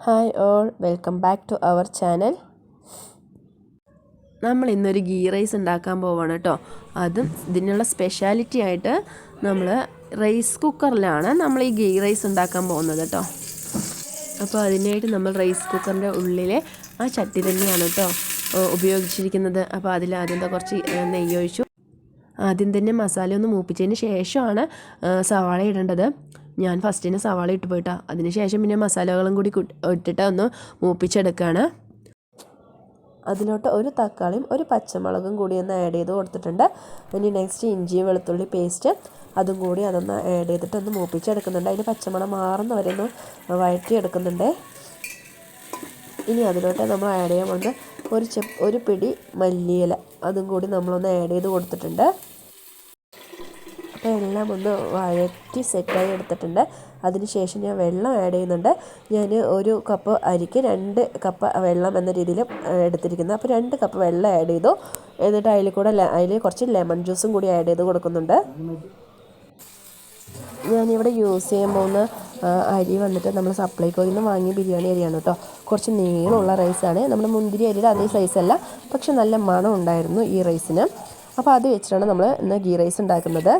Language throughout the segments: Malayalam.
Hi all, welcome back to our channel. നമ്മൾ ഇന്നൊരു ഗീ റൈസ് ഉണ്ടാക്കാൻ പോവാണ് കേട്ടോ. അതും ഇതിനുള്ള സ്പെഷ്യാലിറ്റി ആയിട്ട് നമ്മൾ റൈസ് കുക്കറിലാണ് നമ്മൾ ഈ ഗീ റൈസ് ഉണ്ടാക്കാൻ പോകുന്നത് കേട്ടോ. അപ്പോൾ അതിനായിട്ട് നമ്മൾ റൈസ് കുക്കറിൻ്റെ ഉള്ളിലെ ആ ചട്ടി തന്നെയാണ് കേട്ടോ ഉപയോഗിച്ചിരിക്കുന്നത്. അപ്പോൾ അതിൽ ആദ്യം കുറച്ച് നെയ്യ് ഒഴിച്ചു. ആദ്യം തന്നെ മസാല ഒന്ന് മൂപ്പിച്ചതിന് ശേഷമാണ് സവാള ഇടേണ്ടത്. ഞാൻ ഫസ്റ്റിന് സവാള ഇട്ട് പോയിട്ടാ. അതിന് ശേഷം പിന്നെ മസാലകളും കൂടി ഇട്ടിട്ട് ഒന്ന് മൂപ്പിച്ചെടുക്കുകയാണ്. അതിലോട്ട് ഒരു തക്കാളിയും ഒരു പച്ചമുളകും കൂടി ഒന്ന് ആഡ് ചെയ്ത് കൊടുത്തിട്ടുണ്ട്. ഇനി നെക്സ്റ്റ് ഇഞ്ചി വെളുത്തുള്ളി പേസ്റ്റ് അതും കൂടി അതൊന്ന് ആഡ് ചെയ്തിട്ട് ഒന്ന് മൂപ്പിച്ചെടുക്കുന്നുണ്ട്. അതിന് പച്ചമണം മാറുന്ന വരെ ഒന്ന് വഴറ്റിയെടുക്കുന്നുണ്ട്. ഇനി അതിലോട്ട് നമ്മൾ ആഡ് ചെയ്യാൻ പോകുന്നത് ഒരു പിടി മല്ലിയില അതും കൂടി നമ്മളൊന്ന് ആഡ് ചെയ്ത് കൊടുത്തിട്ടുണ്ട്. അപ്പോൾ എല്ലാം ഒന്ന് വഴറ്റി സെറ്റായി എടുത്തിട്ടുണ്ട്. അതിനുശേഷം ഞാൻ വെള്ളം ആഡ് ചെയ്യുന്നുണ്ട്. ഞാൻ ഒരു കപ്പ് അരിക്ക് 2 കപ്പ് വെള്ളം എന്ന രീതിയിൽ എടുത്തിരിക്കുന്നത്. അപ്പോൾ 2 കപ്പ് വെള്ളം ആഡ് ചെയ്തു. എന്നിട്ട് അതിൽ കുറച്ച് ലെമൺ ജ്യൂസും കൂടി ആഡ് ചെയ്ത് കൊടുക്കുന്നുണ്ട്. ഞാനിവിടെ യൂസ് ചെയ്യാൻ പോകുന്ന അരി വന്നിട്ട് നമ്മൾ സപ്ലൈകോയിൽ നിന്ന് വാങ്ങിയ ബിരിയാണി അരിയാണ് കേട്ടോ. കുറച്ച് നീളമുള്ള റൈസാണ്. നമ്മുടെ മുന്തിരി അരിയുടെ അതേ സൈസല്ല, പക്ഷെ നല്ല മണം ഉണ്ടായിരുന്നു ഈ റൈസിന്. അപ്പോൾ അത് വെച്ചിട്ടാണ് നമ്മൾ ഇന്ന് ഗീ റൈസ് ഉണ്ടാക്കുന്നത്.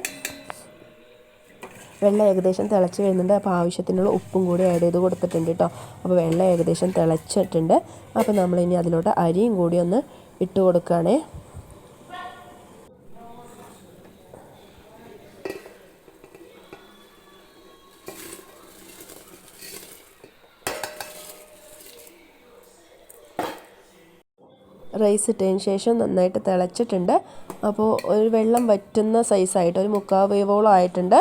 വെള്ളം ഏകദേശം തിളച്ച് വരുന്നുണ്ട്. അപ്പോൾ ആവശ്യത്തിനുള്ള ഉപ്പും കൂടി ആഡ് ചെയ്ത് കൊടുത്തിട്ടുണ്ട് കേട്ടോ. അപ്പോൾ വെള്ളം ഏകദേശം തിളച്ചിട്ടുണ്ട്. അപ്പോൾ നമ്മളിനി അതിലോട്ട് അരിയും കൂടി ഒന്ന് ഇട്ട് കൊടുക്കുകയാണേ. റൈസ് ഇട്ടതിന് ശേഷം നന്നായിട്ട് തിളച്ചിട്ടുണ്ട്. അപ്പോൾ ഒരു വെള്ളം വറ്റുന്ന സൈസായിട്ട് ഒരു 3/4 വേവോളം ആയിട്ടുണ്ട്.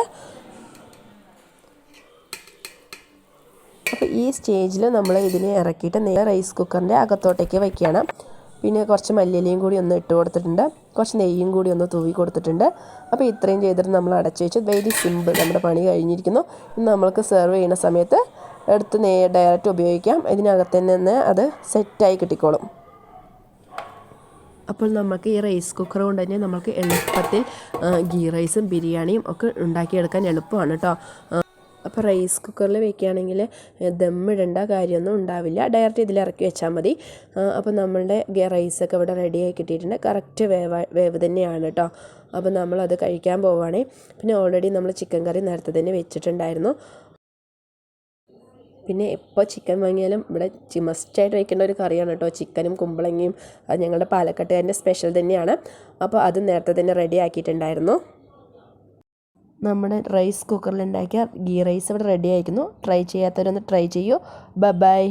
അപ്പോൾ ഈ സ്റ്റേജിൽ നമ്മൾ ഇതിനെ ഇറക്കിയിട്ട് നേരെ റൈസ് കുക്കറിൻ്റെ അകത്തോട്ടേക്ക് വയ്ക്കുകയാണ്. പിന്നെ കുറച്ച് മല്ലിയിലയും കൂടി ഒന്ന് ഇട്ട് കൊടുത്തിട്ടുണ്ട്. കുറച്ച് നെയ്യും കൂടി ഒന്ന് തൂവി കൊടുത്തിട്ടുണ്ട്. അപ്പോൾ ഇത്രയും ചെയ്തിട്ട് നമ്മൾ അടച്ചു വെച്ച് വെരി സിമ്പിൾ, നമ്മുടെ പണി കഴിഞ്ഞിരിക്കുന്നു. ഇന്ന് നമ്മൾക്ക് സെർവ് ചെയ്യുന്ന സമയത്ത് എടുത്ത് ഡയറക്റ്റ് ഉപയോഗിക്കാം. ഇതിനകത്ത് തന്നെ അത് സെറ്റായി കിട്ടിക്കോളും. അപ്പോൾ നമുക്ക് ഈ റൈസ് കുക്കർ കൊണ്ട് തന്നെ നമുക്ക് എളുപ്പത്തിൽ ഗീ റൈസും ബിരിയാണിയും ഒക്കെ ഉണ്ടാക്കിയെടുക്കാൻ എളുപ്പമാണ് കേട്ടോ. അപ്പോൾ റൈസ് കുക്കറിൽ വെക്കുകയാണെങ്കിൽ ദമ്മിടേണ്ട കാര്യമൊന്നും ഉണ്ടാവില്ല. ഡയറക്റ്റ് ഇതിൽ ഇറക്കി വെച്ചാൽ മതി. അപ്പോൾ നമ്മളുടെ റൈസൊക്കെ ഇവിടെ റെഡിയായി കിട്ടിയിട്ടുണ്ട്. കറക്റ്റ് വേവ് തന്നെയാണ് കേട്ടോ. അപ്പോൾ നമ്മളത് കഴിക്കാൻ പോവുകയാണേ. പിന്നെ ഓൾറെഡി നമ്മൾ ചിക്കൻ കറി നേരത്തെ തന്നെ വെച്ചിട്ടുണ്ടായിരുന്നു. പിന്നെ എപ്പോൾ ചിക്കൻ വാങ്ങിയാലും ഇവിടെ മസ്റ്റായിട്ട് വയ്ക്കേണ്ട ഒരു കറിയാണ് കേട്ടോ ചിക്കനും കുമ്പളങ്ങയും. അത് ഞങ്ങളുടെ പാലക്കാട്ടുകാരൻ്റെ സ്പെഷ്യൽ തന്നെയാണ്. അപ്പോൾ അത് നേരത്തെ തന്നെ റെഡി ആക്കിയിട്ടുണ്ടായിരുന്നു. നമ്മുടെ റൈസ് കുക്കറിൽ ഉണ്ടാക്കിയ ഗീ റൈസ് ഇവിടെ റെഡി ആയിരിക്കുന്നു. ട്രൈ ചെയ്യാത്തവരൊന്ന് ട്രൈ ചെയ്യൂ. ബൈ.